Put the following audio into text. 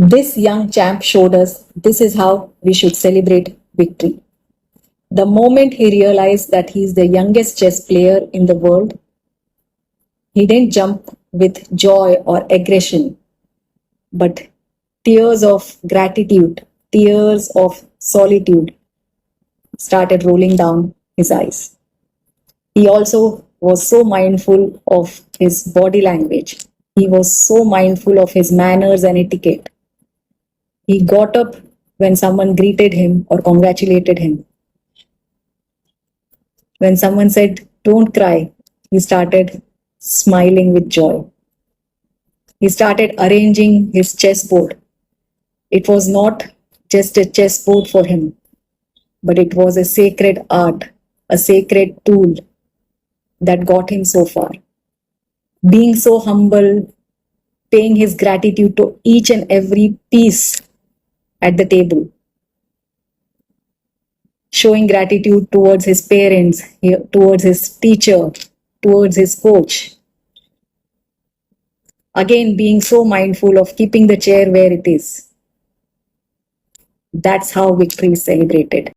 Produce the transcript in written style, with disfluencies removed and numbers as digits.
This young champ showed us this is how we should celebrate victory. The moment he realized that he is the youngest chess player in the world, he didn't jump with joy or aggression, but tears of gratitude, tears of solitude started rolling down his eyes. He also was so mindful of his body language. He was so mindful of his manners and etiquette. He got up when someone greeted him or congratulated him. When someone said, "Don't cry," he started smiling with joy. He started arranging his chessboard. It was not just a chessboard for him, but it was a sacred art, a sacred tool that got him so far. Being so humble, paying his gratitude to each and every piece at the table, showing gratitude towards his parents, towards his teacher, towards his coach. Again, being so mindful of keeping the chair where it is. That's how victory is celebrated.